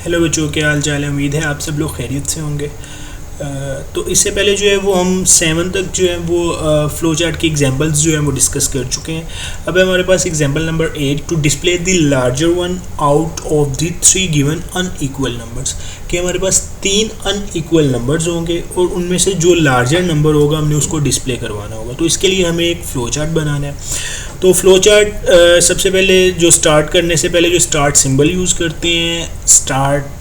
Hello बच्चों, क्या हाल चाल है। उम्मीद है आप सब लोग खैरियत से होंगे। तो इससे पहले जो है वो हम 7 तक जो है वो फ्लो चार्ट की एग्जांपल्स जो है वो डिस्कस कर चुके हैं। अब हमारे पास example number 8, to display the larger one out of the 3 given unequal numbers. कि हमारे पास 3 अनइक्वल नंबर्स होंगे और उनमें से जो लार्जर नंबर होगा हमने उसको डिस्प्ले करवाना होगा। तो इसके लिए हमें एक फ्लो चार्ट बनाना है। तो फ्लो चार्ट सबसे पहले जो स्टार्ट करने से पहले जो स्टार्ट सिंबल यूज़ करते हैं, स्टार्ट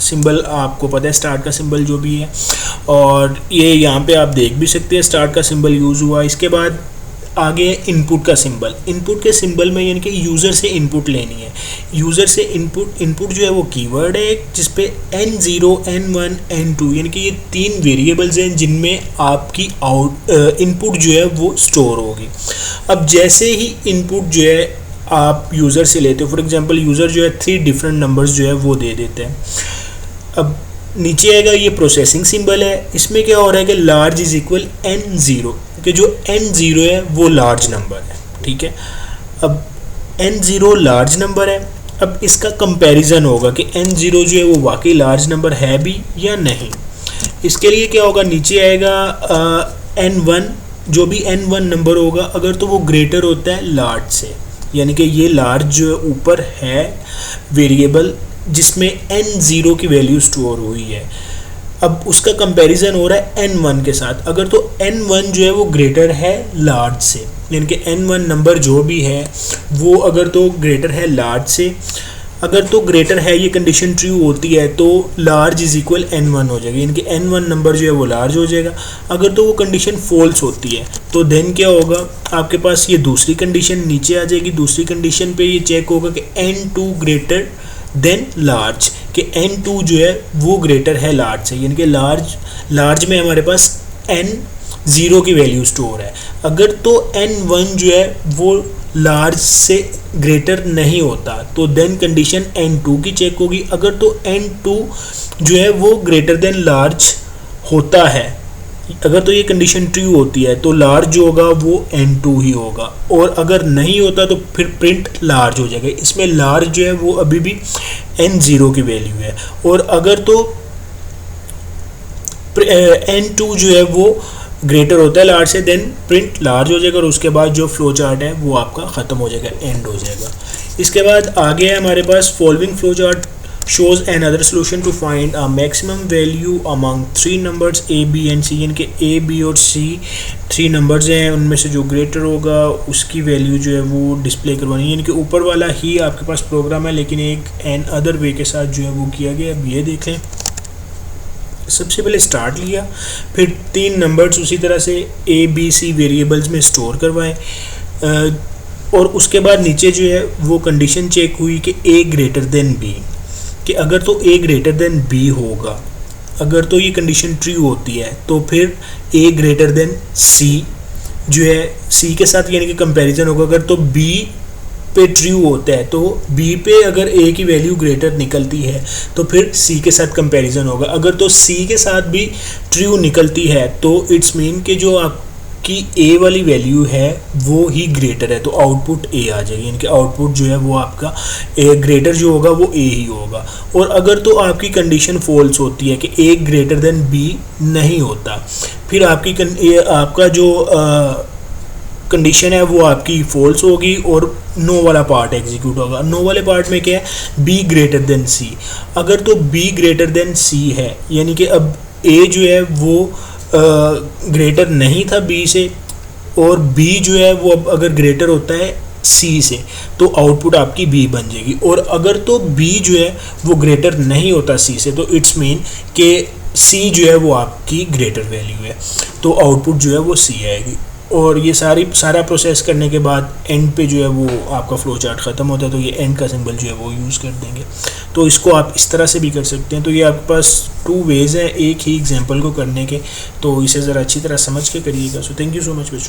सिंबल आपको पता है स्टार्ट का सिंबल जो भी है, और ये यहाँ पे आप देख भी सकते हैं स्टार्ट का सिंबल यूज़ हुआ। इसके बाद आगे इनपुट का सिंबल। इनपुट के सिंबल में यानी कि यूज़र से इनपुट लेनी है। यूज़र से इनपुट जो है वो कीवर्ड है जिसपे N0, N1, N2 यानी कि ये 3 वेरिएबल्स हैं जिनमें आपकी इनपुट जो है वो स्टोर होगी। अब जैसे ही इनपुट जो है आप यूज़र से लेते हो, फॉर एग्जांपल यूज़र जो है 3 डिफरेंट नंबर्स जो है वो दे देते हैं। अब नीचे आएगा ये प्रोसेसिंग सिंबल है। इसमें क्या हो रहा है कि लार्ज इज इक्वल N0, कि जो N0 है वो लार्ज नंबर है। ठीक है, अब N0 लार्ज नंबर है। अब इसका कंपैरिजन होगा कि N0 जो है वो वाकई लार्ज नंबर है भी या नहीं। इसके लिए क्या होगा, नीचे आएगा N1, जो भी N1 नंबर होगा अगर तो वो ग्रेटर होता है लार्ज से, यानी कि ये लार्ज जो है ऊपर है वेरिएबल जिसमें N0 की वैल्यू स्टोर हुई है। अब उसका कंपैरिजन हो रहा है N1 के साथ। अगर तो N1 जो है वो ग्रेटर है लार्ज से, यानी कि N1 नंबर जो भी है वो अगर तो ग्रेटर है लार्ज से, अगर तो ग्रेटर है ये कंडीशन ट्रू होती है तो लार्ज इज इक्वल N1 हो जाएगा, यानी कि N1 नंबर जो है वो लार्ज हो जाएगा। अगर तो वो कंडीशन फॉल्स होती है तो देन क्या होगा, आपके पास ये दूसरी कंडीशन नीचे आ जाएगी। दूसरी कंडीशन पे ये चेक होगा कि N2 ग्रेटर देन लार्ज, कि N2 जो है वो ग्रेटर है लार्ज से, यानी कि लार्ज में हमारे पास N0 की वैल्यू स्टोर है। अगर तो N1 जो है वो लार्ज से ग्रेटर नहीं होता तो देन कंडीशन N2 की चेक होगी। अगर तो N2 जो है वो ग्रेटर देन लार्ज होता है, अगर तो ये कंडीशन ट्रू होती है तो लार्ज जो होगा वो N2 ही होगा, और अगर नहीं होता तो फिर प्रिंट लार्ज हो जाएगा। इसमें लार्ज जो है वो अभी भी N0 की वैल्यू है, और अगर तो N2 जो है वो ग्रेटर होता है लार्ज से देन प्रिंट लार्ज हो जाएगा, और उसके बाद जो फ्लो चार्ट है वो आपका ख़त्म हो जाएगा, एंड हो जाएगा। इसके बाद आगे है हमारे पास following flow chart shows another solution to find a maximum value among 3 numbers A, B and C, यानी कि A, B और C 3 नंबर्स हैं, उनमें से जो ग्रेटर होगा उसकी वैल्यू जो है वो डिस्प्ले करवानी है। यानी कि ऊपर वाला ही आपके पास प्रोग्राम है लेकिन एक एन अदर वे के साथ जो है वो किया गया। अब ये देख लें, सबसे पहले स्टार्ट लिया, फिर 3 नंबर्स उसी तरह से A, B, C वेरिएबल्स में स्टोर करवाएं, और उसके बाद नीचे जो है वो कंडीशन चेक हुई कि A ग्रेटर देन B, कि अगर तो A ग्रेटर देन B होगा, अगर तो ये कंडीशन ट्रू होती है तो फिर A ग्रेटर देन C जो है C के साथ यानी कि कंपैरिजन होगा। अगर तो B पे ट्रू होता है तो B पे अगर A की वैल्यू ग्रेटर निकलती है तो फिर C के साथ कंपैरिजन होगा। अगर तो C के साथ भी ट्रू निकलती है तो इट्स मीन कि जो आपकी A वाली वैल्यू है वो ही ग्रेटर है, तो आउटपुट A आ जाएगी, यानी कि आउटपुट जो है वो आपका A ग्रेटर जो होगा वो A ही होगा। और अगर तो आपकी कंडीशन फॉल्स होती है कि A ग्रेटर देन B नहीं होता, फिर आपका जो कंडीशन है वो आपकी फॉल्स होगी और नो वाला पार्ट एग्जीक्यूट होगा। नो वाले पार्ट में क्या है, B ग्रेटर देन C। अगर तो B ग्रेटर देन C है, यानी कि अब A जो है वो ग्रेटर नहीं था B से, और B जो है वो अब अगर ग्रेटर होता है C से तो आउटपुट आपकी B बन जाएगी। और अगर तो B जो है वो ग्रेटर नहीं होता C से तो इट्स मीन कि C जो है वो आपकी ग्रेटर वैल्यू है, तो आउटपुट जो है वो C आएगी। और ये सारा प्रोसेस करने के बाद एंड पे जो है वो आपका फ्लो चार्ट ख़त्म होता है, तो ये एंड का सिंबल जो है वो यूज़ कर देंगे। तो इसको आप इस तरह से भी कर सकते हैं। तो ये आपके पास 2 वेज़ हैं एक ही एग्जांपल को करने के, तो इसे ज़रा अच्छी तरह समझ के करिएगा। So thank you so much बच्चों।